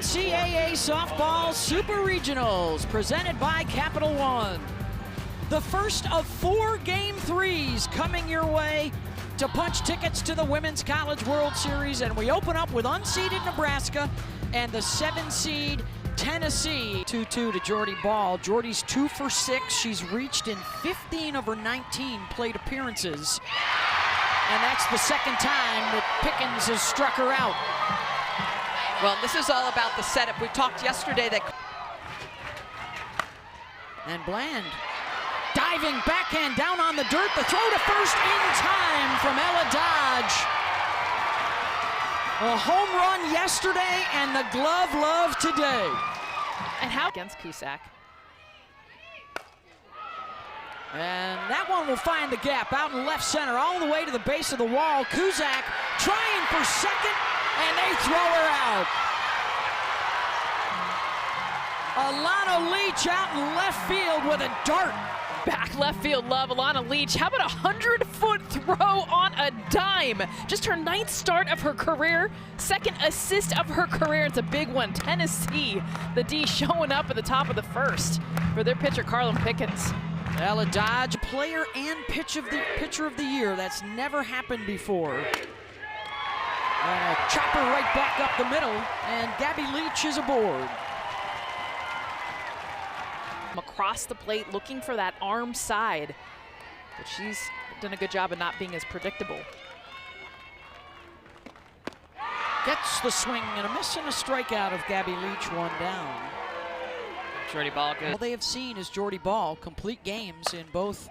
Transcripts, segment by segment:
NCAA Softball Super Regionals, presented by Capital One. The first of 4 Game 3s coming your way to punch tickets to the Women's College World Series, and we open up with unseeded Nebraska and the 7-seed Tennessee. 2-2 to Jordy Ball. Jordy's 2 for 6. She's reached in 15 of her 19 plate appearances, and that's the second time that Pickens has struck her out. Well, this is all about the setup. We talked yesterday that... And Bland, diving backhand down on the dirt. The throw to first in time from Ella Dodge. A home run yesterday and the glove love today. And how against Cusack. And that one will find the gap out in left center, all the way to the base of the wall. Cusack trying for second, and they throw her out. Alana Leach out in left field with a dart. Back left field love, Alana Leach. How about a 100-foot throw on a dime? Just her 9th start of her career, 2nd assist of her career. It's a big one. Tennessee, the D showing up at the top of the 1st for their pitcher, Carlin Pickens. Ella Dodge, player and pitcher of the year. That's never happened before. Chopper right back up the middle, and Gabby Leach is aboard. Across the plate, looking for that arm side, but she's done a good job of not being as predictable. Gets the swing and a miss and a strikeout of Gabby Leach, 1 down. Jordy Ball good. All they have seen is Jordy Ball complete games in both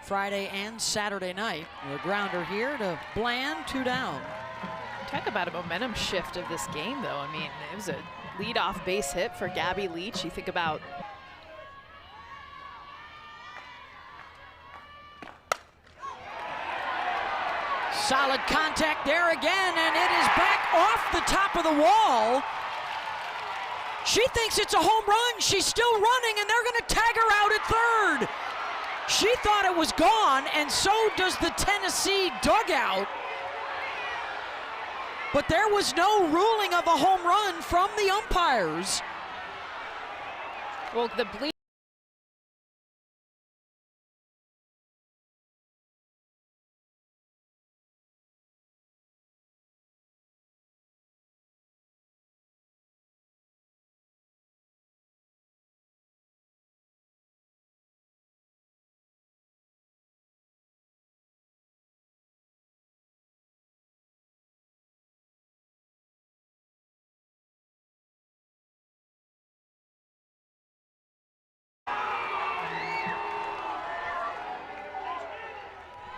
Friday and Saturday night. The grounder here to Bland, 2 down. Talk about a momentum shift of this game, though. I mean, it was a leadoff base hit for Gabby Leach. You think about solid contact there again, and it is back off the top of the wall. She thinks it's a home run. She's still running, and they're going to tag her out at third. She thought it was gone, and so does the Tennessee dugout. But there was no ruling of a home run from the umpires. Well, the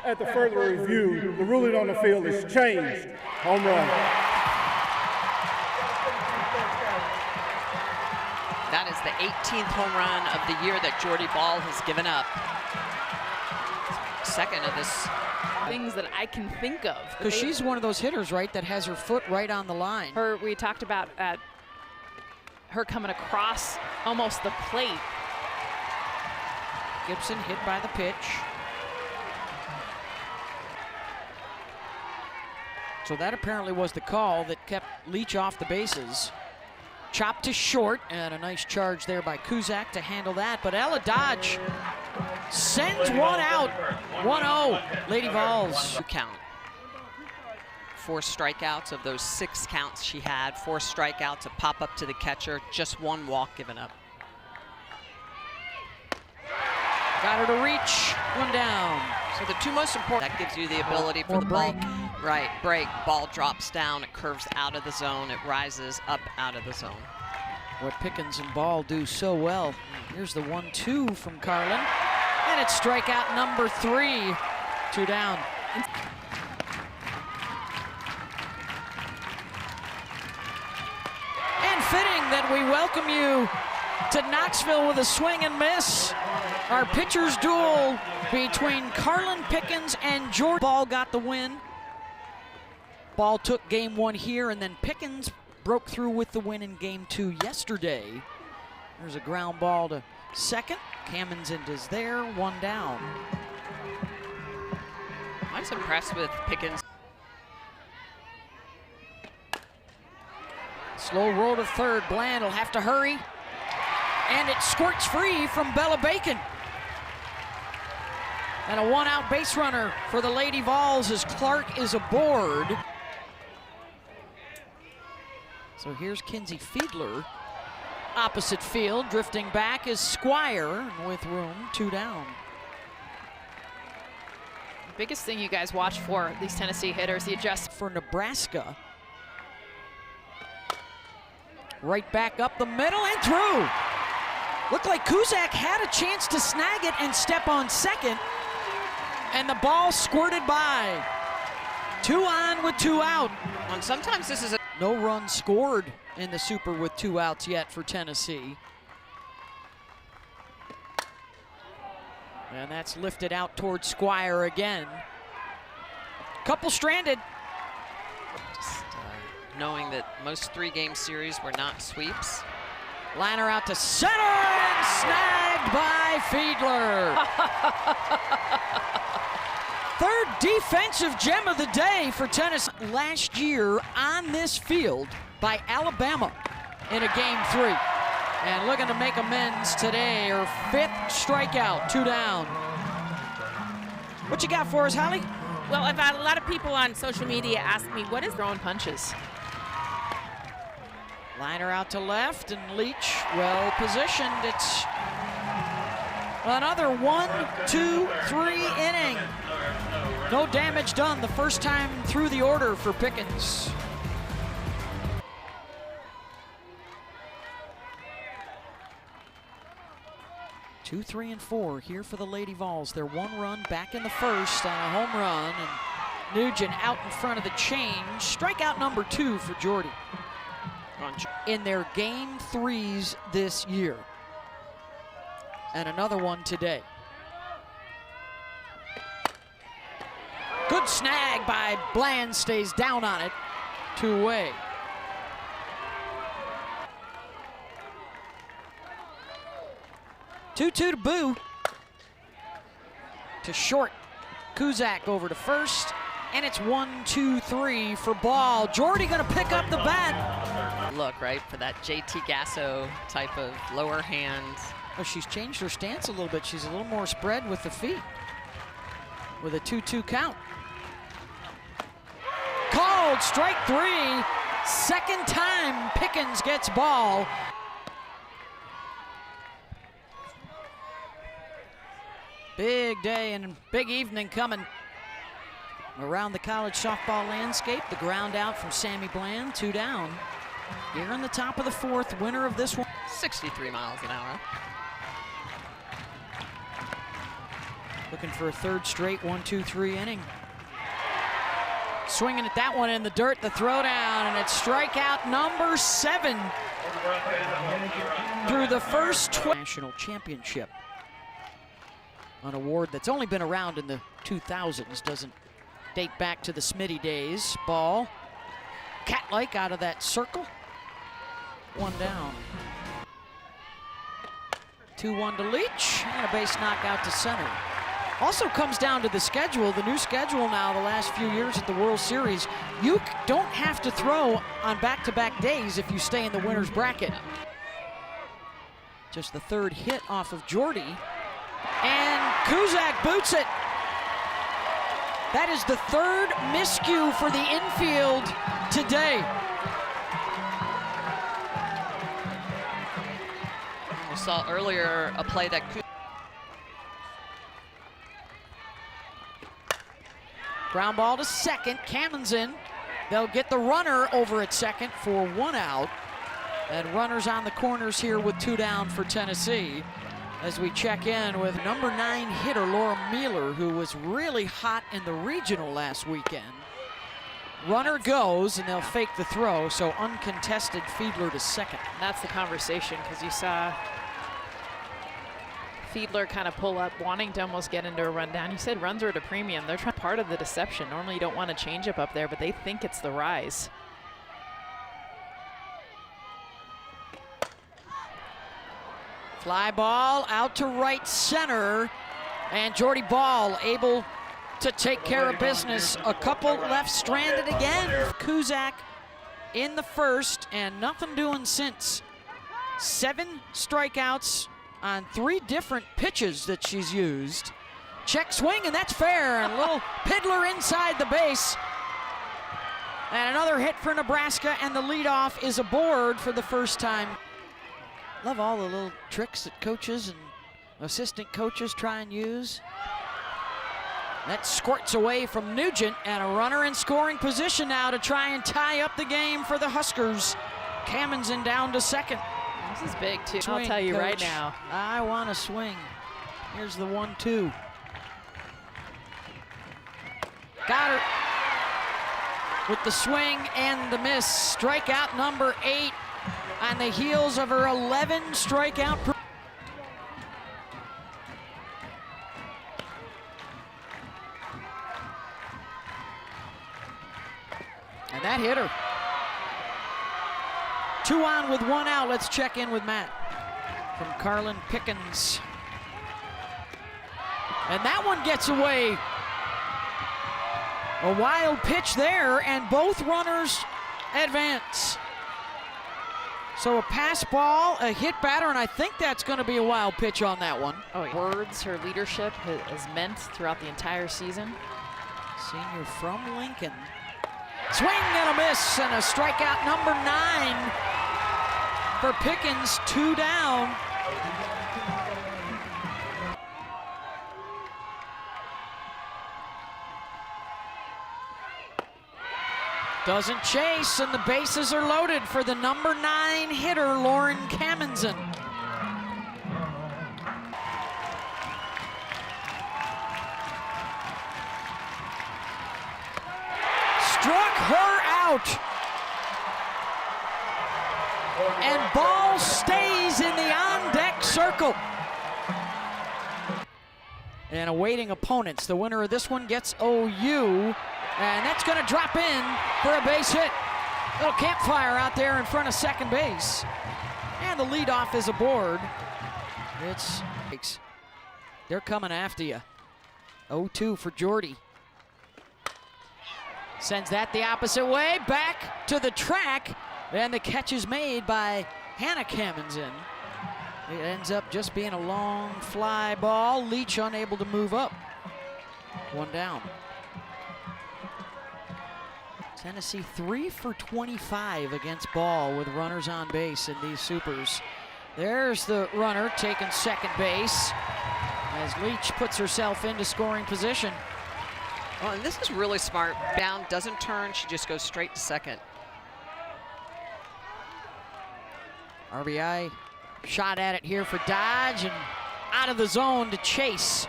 At the further review, the ruling on the field is changed. Home run. That is the 18th home run of the year that Jordy Ball has given up. 2nd of this. things that I can think of. Because she's one of those hitters, right, that has her foot right on the line. We talked about her coming across almost the plate. Gibson hit by the pitch. So that apparently was the call that kept Leach off the bases. Chopped to short, and a nice charge there by Cusack to handle that. But Ella Dodge sends one out. 1-0, Lady Vols. 2 count. 4 strikeouts of those 6 counts she had. 4 strikeouts, a pop up to the catcher, just 1 walk given up. Got her to reach, 1 down. So the 2 most important, that gives you the ability for the ball. Right, break, ball drops down, it curves out of the zone, it rises up out of the zone. What Pickens and Ball do so well. Here's the 1-2 from Carlin, and it's strikeout number 3, 2 down. And fitting that we welcome you to Knoxville with a swing and miss. Our pitcher's duel between Carlin Pickens and Jordy Ball got the win. Ball took game 1 here, and then Pickens broke through with the win in game 2 yesterday. There's a ground ball to second. Cammons is there, 1 down. I was impressed with Pickens. Slow roll to third. Bland will have to hurry. And it squirts free from Bella Bacon. And a one-out base runner for the Lady Vols as Clark is aboard. So here's Kinsey Fiedler. Opposite field, drifting back is Squire with room, 2 down. The biggest thing you guys watch for these Tennessee hitters, the adjust for Nebraska. Right back up the middle and through. Looked like Kuzak had a chance to snag it and step on second, and the ball squirted by. 2 on with 2 out. And sometimes this is a no run scored in the Super with 2 outs yet for Tennessee. And that's lifted out towards Squire again. Couple stranded. just knowing that most 3-game series were not sweeps. Liner out to center and snagged by Fiedler. Third defensive gem of the day for Tennessee. Last year on this field by Alabama in a game 3. And looking to make amends today, her 5th strikeout, 2 down. What you got for us, Holly? Well, I've had a lot of people on social media ask me, what is throwing punches? Liner out to left, and Leach well positioned. It's another 1, 2, 3 inning. No damage done the first time through the order for Pickens. Two, 3, and 4 here for the Lady Vols. They're 1 run back in the first on a home run, and Nugent out in front of the change. Strikeout number 2 for Jordy in their game 3s this year. And another one today. Good snag by Bland, stays down on it. 2 away. Two-two to Boo. To short. Kuzak over to first. And it's 1, 2, 3 for Ball. Jordy gonna pick up the bat. Look, right, for that JT Gasso type of lower hand. Oh, she's changed her stance a little bit. She's a little more spread with the feet. With a 2-2 count. Called strike 3. Second time Pickens gets Ball. Big day and big evening coming around the college softball landscape. The ground out from Sammy Bland, 2 down. Here in the top of the 4th, winner of this one. 63 miles an hour. Looking for a 3rd straight 1, 2, 3 inning. Swinging at that one in the dirt, the throwdown, and it's strikeout number 7 through the first national championship. An award that's only been around in the 2000s, doesn't date back to the Smitty days. Ball, cat-like out of that circle. 1 down. 2-1 to Leach, and a base knockout to center. Also comes down to the schedule, the new schedule now the last few years at the World Series. You don't have to throw on back-to-back days if you stay in the winner's bracket. Just the 3rd hit off of Jordy. And Kuzak boots it. That is the 3rd miscue for the infield today. We saw earlier a play that Ground ball to second, Cannon's in. They'll get the runner over at second for 1 out. And runners on the corners here with 2 down for Tennessee. As we check in with number 9 hitter Laura Mueller, who was really hot in the regional last weekend. Runner goes, and they'll fake the throw, so uncontested Fiedler to second. And that's the conversation, because you saw Fiedler kind of pull up, wanting to almost get into a rundown. You said runs are at a premium. They're trying part of the deception. Normally you don't want to change up there, but they think it's the rise. Fly ball out to right center, and Jordy Ball able to take care of business. A couple left stranded again. Kuzak in the first, and nothing doing since. 7 strikeouts on 3 different pitches that she's used. Check swing, and that's fair. A little piddler inside the base. And another hit for Nebraska, and the leadoff is aboard for the first time. Love all the little tricks that coaches and assistant coaches try and use. That squirts away from Nugent, and a runner in scoring position now to try and tie up the game for the Huskers. Kamenzen down to second. This is big, too. Swing, I'll tell you coach. right now. I want to swing. Here's the 1-2. Got her with the swing and the miss. Strikeout number 8 on the heels of her 11 strikeout. And that hit her. 2 on with 1 out. Let's check in with Matt from Carlin Pickens. And that one gets away. A wild pitch there, and both runners advance. So a pass ball, a hit batter, and I think that's going to be a wild pitch on that one. Oh, yeah. Words her leadership has meant throughout the entire season. Senior from Lincoln. Swing and a miss, and a strikeout number 9 for Pickens, 2 down. Doesn't chase, and the bases are loaded for the number 9 hitter, Lauren Kamenzen. Struck her out. And ball stays in the on-deck circle. And awaiting opponents. The winner of this one gets OU. And that's going to drop in for a base hit. Little campfire out there in front of second base. And the leadoff is aboard. They're coming after you. 0-2 for Jordy. Sends that the opposite way, back to the track. And the catch is made by Hannah Kamenzen. It ends up just being a long fly ball. Leach unable to move up. 1 down. Tennessee 3 for 25 against ball with runners on base in these supers. There's the runner taking second base as Leach puts herself into scoring position. Well, and this is really smart. Bound doesn't turn, she just goes straight to second. RBI shot at it here for Dodge, and out of the zone to Chase.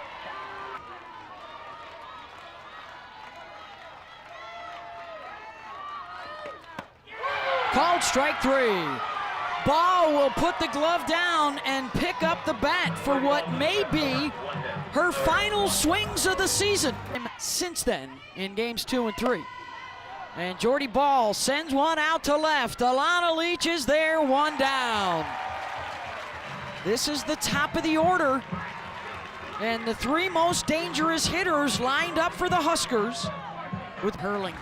Called strike 3. Ball will put the glove down and pick up the bat for what may be her final swings of the season since then in games 2 and 3. And Jordy Ball sends one out to left. Alana Leach is there, 1 down. This is the top of the order. And the 3 most dangerous hitters lined up for the Huskers with hurling.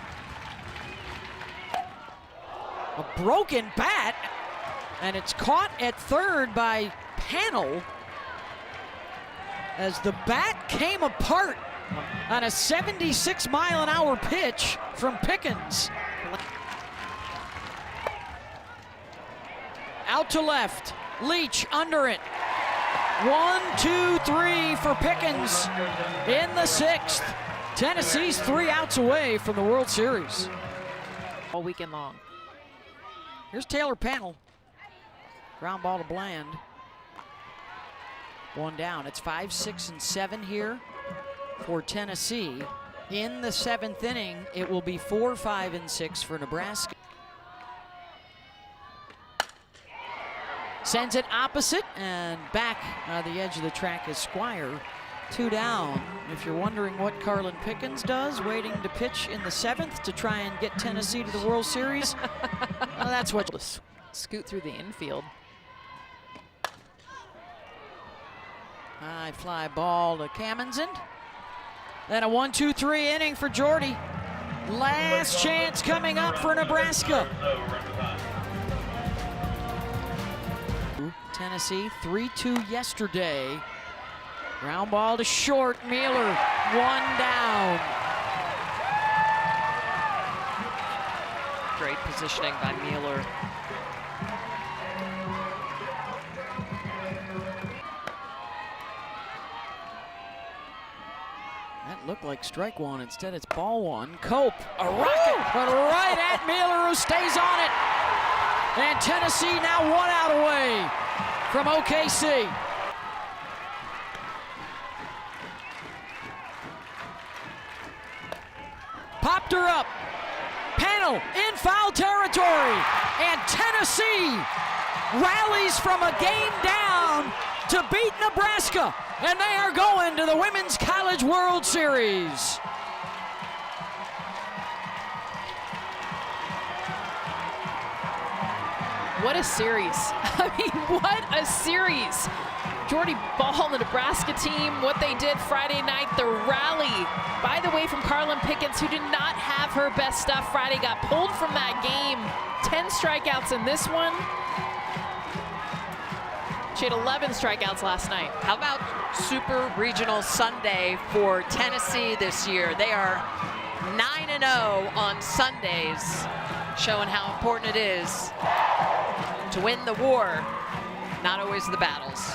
A broken bat, and it's caught at third by Panel as the bat came apart on a 76-mile-an-hour pitch from Pickens. Out to left, Leach under it. 1, 2, 3 for Pickens in the 6th. Tennessee's 3 outs away from the World Series. All weekend long. Here's Taylor Panel. Ground ball to Bland. 1 down. It's 5, 6, and 7 here for Tennessee. In the 7th inning, it will be 4, 5, and 6 for Nebraska. Sends it opposite, and back on the edge of the track is Squire. 2 down. If you're wondering what Carlin Pickens does, waiting to pitch in the 7th to try and get Tennessee to the World Series, well, that's what. Scoot through the infield. High fly ball to Kamenzen. Then a 1, 2, 3 inning for Jordy. Last chance coming up for Nebraska. Tennessee 3-2 yesterday. Ground ball to short. Mueller, one down. Great positioning by Mueller. That looked like strike one. Instead, it's ball one. Cope, a rocket, but right at Mueller, who stays on it. And Tennessee now 1 out away from OKC. Popped her up. Panel in foul territory. And Tennessee rallies from a game down to beat Nebraska. And they are going to the Women's College World Series. What a series. I mean, what a series. Jordy Ball, the Nebraska team, what they did Friday night, the rally, by the way, from Carlin Pickens, who did not have her best stuff Friday, got pulled from that game. 10 strikeouts in this one. She had 11 strikeouts last night. How about Super Regional Sunday for Tennessee this year? They are 9-0 on Sundays, showing how important it is to win the war, not always the battles.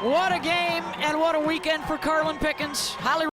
What a game and what a weekend for Carlin Pickens. Highly